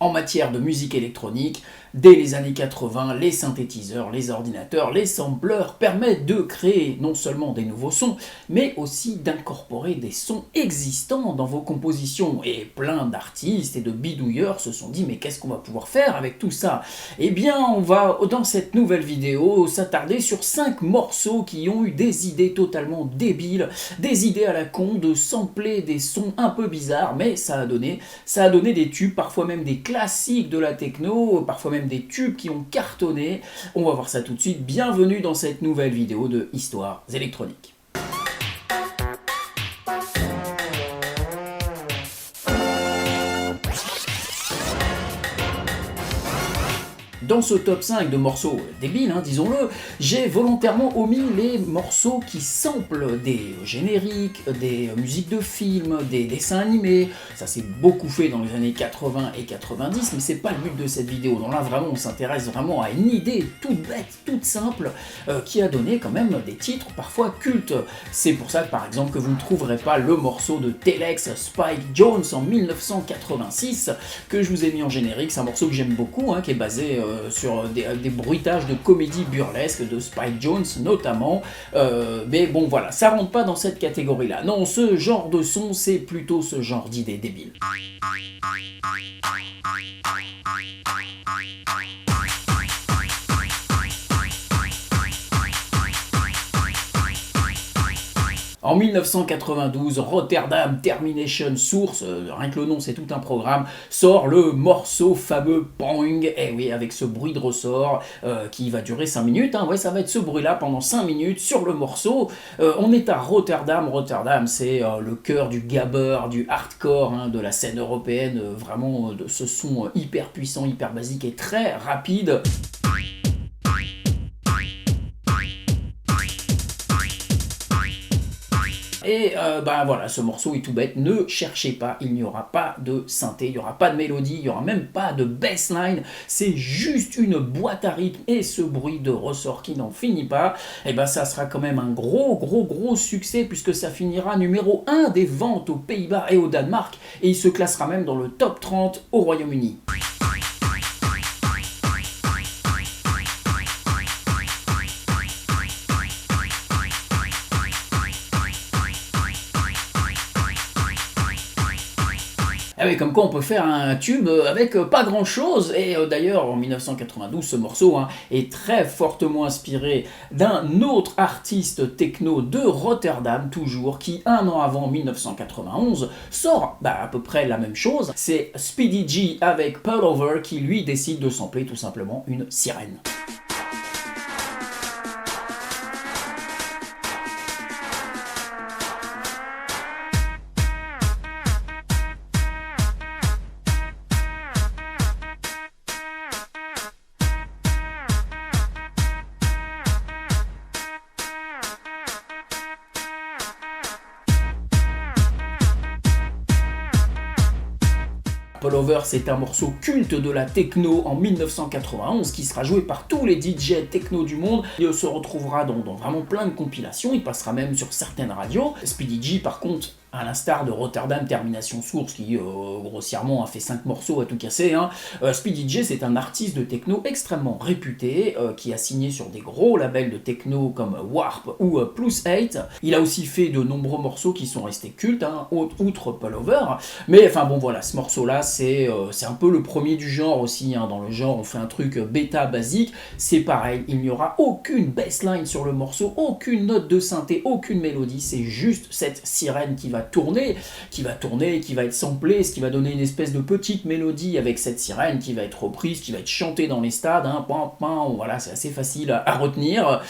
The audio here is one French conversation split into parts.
en matière de musique électronique. Dès les années 80, les synthétiseurs, les ordinateurs, les sampleurs permettent de créer non seulement des nouveaux sons, mais aussi d'incorporer des sons existants dans vos compositions. Et plein d'artistes et de bidouilleurs se sont dit mais qu'est-ce qu'on va pouvoir faire avec tout ça? Eh bien on va dans cette nouvelle vidéo s'attarder sur 5 morceaux qui ont eu des idées totalement débiles, des idées à la con de sampler des sons un peu bizarres, mais ça a donné des tubes, parfois même des classiques de la techno, parfois même des tubes qui ont cartonné. On va voir ça tout de suite. Bienvenue dans cette nouvelle vidéo de Histoires électroniques. Dans ce top 5 de morceaux débiles, disons-le, j'ai volontairement omis les morceaux qui samplent des génériques, des musiques de films, des dessins animés. Ça s'est beaucoup fait dans les années 80 et 90, mais c'est pas le but de cette vidéo. Donc là, vraiment, on s'intéresse vraiment à une idée toute bête, toute simple, qui a donné quand même des titres parfois cultes. C'est pour ça, par exemple, que vous ne trouverez pas le morceau de Telex Spike Jones en 1986, que je vous ai mis en générique. C'est un morceau que j'aime beaucoup, qui est basé sur des bruitages de comédie burlesque de Spike Jones notamment, mais bon voilà, ça rentre pas dans cette catégorie là. Non, ce genre de son, c'est plutôt ce genre d'idée débile. En 1992, Rotterdam Termination Source, rien que le nom c'est tout un programme, sort le morceau fameux Boing, et oui, avec ce bruit de ressort qui va durer 5 minutes, ouais, ça va être ce bruit-là pendant 5 minutes sur le morceau. On est à Rotterdam, c'est le cœur du gabber, du hardcore, de la scène européenne, vraiment de ce son hyper puissant, hyper basique et très rapide. Et voilà, ce morceau est tout bête, ne cherchez pas, il n'y aura pas de synthé, il n'y aura pas de mélodie, il n'y aura même pas de bassline, c'est juste une boîte à rythme et ce bruit de ressort qui n'en finit pas. Et ça sera quand même un gros succès puisque ça finira numéro 1 des ventes aux Pays-Bas et au Danemark et il se classera même dans le top 30 au Royaume-Uni. Ah oui, comme quoi on peut faire un tube avec pas grand chose, et d'ailleurs en 1992 ce morceau est très fortement inspiré d'un autre artiste techno de Rotterdam toujours, qui un an avant, en 1991, sort à peu près la même chose. C'est Speedy G avec Pullover qui lui décide de sampler tout simplement une sirène. Pullover, c'est un morceau culte de la techno en 1991 qui sera joué par tous les DJ techno du monde. Il se retrouvera dans vraiment plein de compilations, il passera même sur certaines radios. Speedy G, par contre, à l'instar de Rotterdam Termination Source qui grossièrement a fait 5 morceaux à tout casser, Speedy G, c'est un artiste de techno extrêmement réputé qui a signé sur des gros labels de techno comme Warp ou Plus 8. Il a aussi fait de nombreux morceaux qui sont restés cultes, outre Pullover. Mais enfin bon voilà, ce morceau là c'est un peu le premier du genre aussi, dans le genre on fait un truc bêta basique, c'est pareil, il n'y aura aucune bassline sur le morceau, aucune note de synthé, aucune mélodie, c'est juste cette sirène qui va tourner, qui va être samplée, ce qui va donner une espèce de petite mélodie avec cette sirène qui va être reprise, qui va être chantée dans les stades, voilà, c'est assez facile à retenir.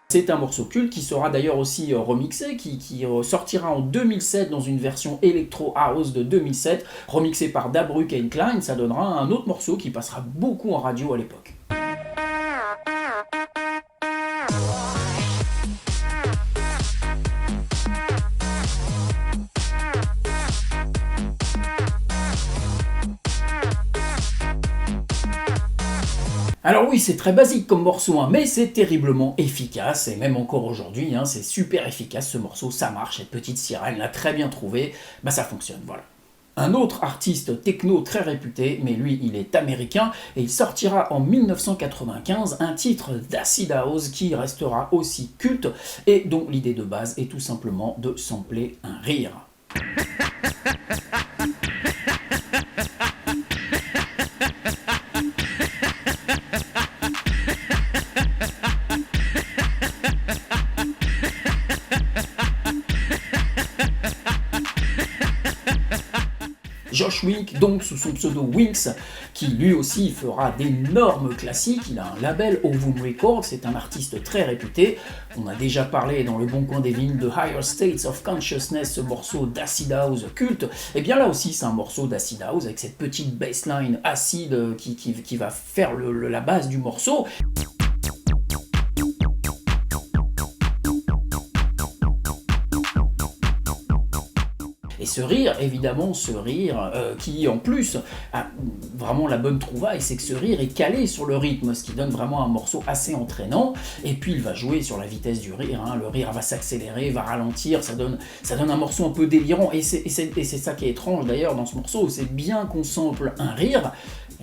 C'est un morceau culte qui sera d'ailleurs aussi remixé, qui sortira en 2007 dans une version Electro House de 2007, remixé par Dabruck et Klein. Ça donnera un autre morceau qui passera beaucoup en radio à l'époque. Alors oui, c'est très basique comme morceau, hein, mais c'est terriblement efficace, et même encore aujourd'hui, hein, c'est super efficace ce morceau, ça marche, cette petite sirène l'a très bien trouvé, bah ça fonctionne, voilà. Un autre artiste techno très réputé, mais lui il est américain, et il sortira en 1995 un titre d'Acid House qui restera aussi culte, et dont l'idée de base est tout simplement de sampler un rire. Josh Wink, donc sous son pseudo Winx, qui lui aussi fera d'énormes classiques. Il a un label, Ovum Records, c'est un artiste très réputé. On a déjà parlé dans le bon coin des vignes de Higher States of Consciousness, ce morceau d'acid house culte. Et bien là aussi, c'est un morceau d'acid house avec cette petite bassline acide qui va faire la base du morceau. Et ce rire, évidemment, ce rire qui en plus a vraiment la bonne trouvaille, c'est que ce rire est calé sur le rythme, ce qui donne vraiment un morceau assez entraînant. Et puis il va jouer sur la vitesse du rire, hein. Le rire va s'accélérer, va ralentir, ça donne un morceau un peu délirant. Et c'est ça qui est étrange d'ailleurs dans ce morceau, c'est bien qu'on sample un rire.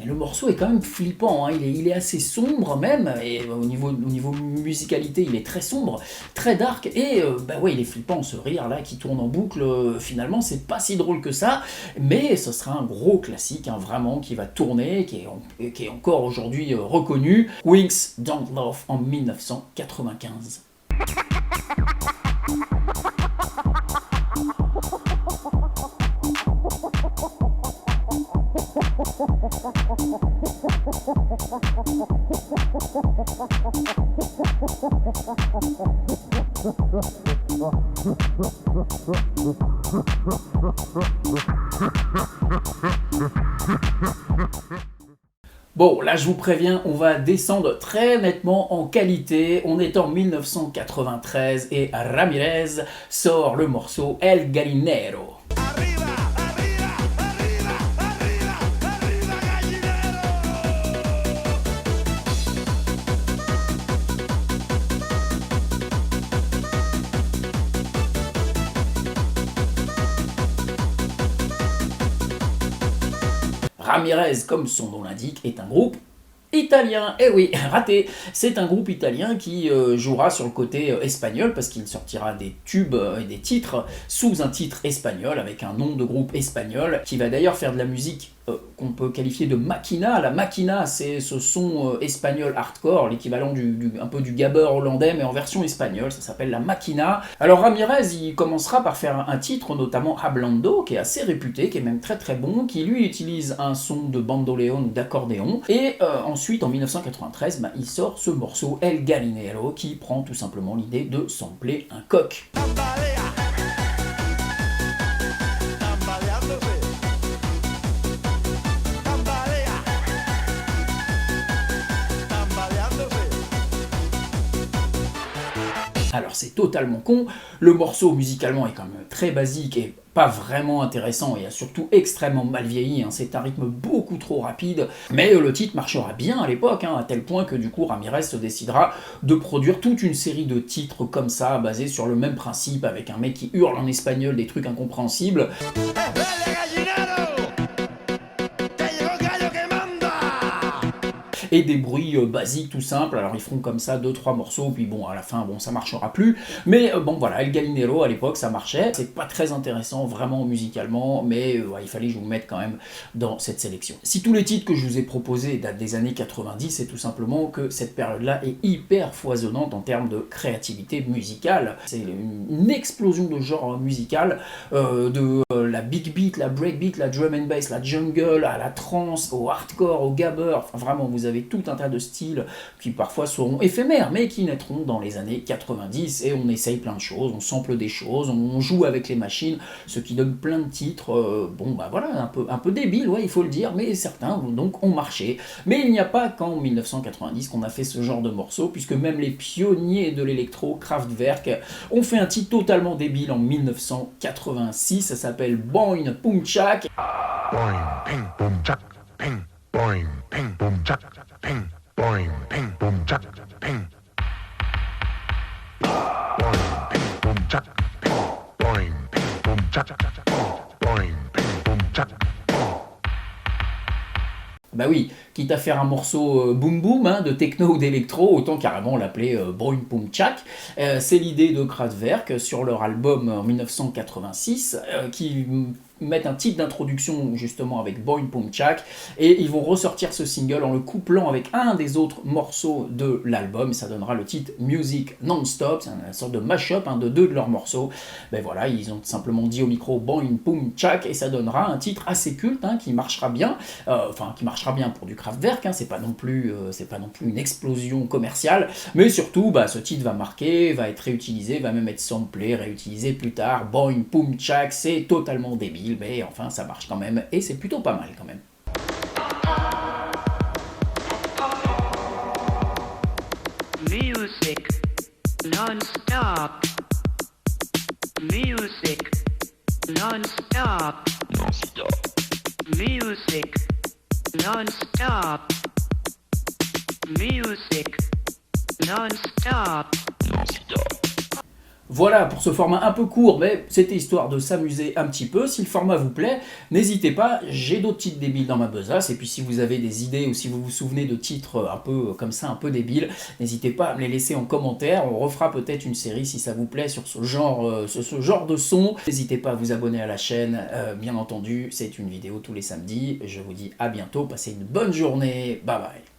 Et le morceau est quand même flippant, hein. Il est assez sombre même, et au niveau musicalité, il est très sombre, très dark, et bah ouais, il est flippant ce rire là qui tourne en boucle, finalement c'est pas si drôle que ça, mais ce sera un gros classique, hein, vraiment, qui va tourner, qui est encore aujourd'hui reconnu. Winx Don't Love en 1995. Bon, là je vous préviens, on va descendre très nettement en qualité. On est en 1993 et Ramirez sort le morceau El Gallinero. Ramirez, comme son nom l'indique, est un groupe italien. Eh oui, raté. C'est un groupe italien qui jouera sur le côté espagnol parce qu'il sortira des tubes et des titres sous un titre espagnol avec un nom de groupe espagnol qui va d'ailleurs faire de la musique qu'on peut qualifier de Machina. La Machina, c'est ce son espagnol hardcore, l'équivalent un peu du gabber hollandais, mais en version espagnole, ça s'appelle la Machina. Alors Ramirez, il commencera par faire un titre, notamment Hablando, qui est assez réputé, qui est même très très bon, qui lui utilise un son de bandoleon ou d'accordéon, et ensuite, en 1993, il sort ce morceau El Gallinero, qui prend tout simplement l'idée de sampler un coq. Alors c'est totalement con, le morceau musicalement est quand même très basique et pas vraiment intéressant et a surtout extrêmement mal vieilli, hein. C'est un rythme beaucoup trop rapide, mais le titre marchera bien à l'époque, hein, à tel point que du coup Ramirez se décidera de produire toute une série de titres comme ça, basés sur le même principe, avec un mec qui hurle en espagnol des trucs incompréhensibles. Et des bruits basiques tout simples, alors ils feront comme ça 2-3 morceaux, puis bon à la fin bon ça marchera plus, mais bon voilà, El Gallinero à l'époque ça marchait, c'est pas très intéressant vraiment musicalement, mais ouais, il fallait que je vous mette quand même dans cette sélection. Si tous les titres que je vous ai proposés datent des années 90, c'est tout simplement que cette période-là est hyper foisonnante en termes de créativité musicale, c'est une explosion de genre musical, de la big beat, la breakbeat, la drum and bass, la jungle, à la trance, au hardcore, au gabber, enfin vraiment vous avez tout un tas de styles qui parfois seront éphémères, mais qui naîtront dans les années 90, et on essaye plein de choses, on sample des choses, on joue avec les machines, ce qui donne plein de titres, bon bah voilà, un peu débile, ouais, il faut le dire, mais certains donc ont marché. Mais il n'y a pas qu'en 1990 qu'on a fait ce genre de morceaux, puisque même les pionniers de l'électro, Kraftwerk, ont fait un titre totalement débile en 1986, ça s'appelle Boing Pum Chak. Boing, ping, boom, chak, ping, boing, ping, boom, chak, ping, boing, quitte à faire un morceau boom boom, hein, de techno ou d'électro, autant carrément l'appeler Boing Poum Tchak. C'est l'idée de Kraftwerk sur leur album en 1986, qui mettent un titre d'introduction justement avec Boing Poum Tchak, et ils vont ressortir ce single en le couplant avec un des autres morceaux de l'album, et ça donnera le titre Music Non-Stop. C'est une sorte de mash-up, hein, de deux de leurs morceaux. Ben voilà, ils ont simplement dit au micro Boing Poum Tchak, et ça donnera un titre assez culte, hein, qui marchera bien, qui marchera bien pour du Kraftwerk, hein, c'est pas non plus une explosion commerciale, mais surtout ce titre va marquer, va être réutilisé, va même être samplé, réutilisé plus tard. Boing Poum Tchak, c'est totalement débile, mais enfin ça marche quand même, et c'est plutôt pas mal quand même. Music non-stop. Music non-stop. Music non-stop. Music non-stop. Voilà pour ce format un peu court, mais c'était histoire de s'amuser un petit peu. Si le format vous plaît, n'hésitez pas, j'ai d'autres titres débiles dans ma besace, et puis si vous avez des idées ou si vous vous souvenez de titres un peu comme ça, un peu débiles, n'hésitez pas à me les laisser en commentaire. On refera peut-être une série si ça vous plaît sur ce genre de son. N'hésitez pas à vous abonner à la chaîne, bien entendu, c'est une vidéo tous les samedis. Je vous dis à bientôt, passez une bonne journée, bye bye.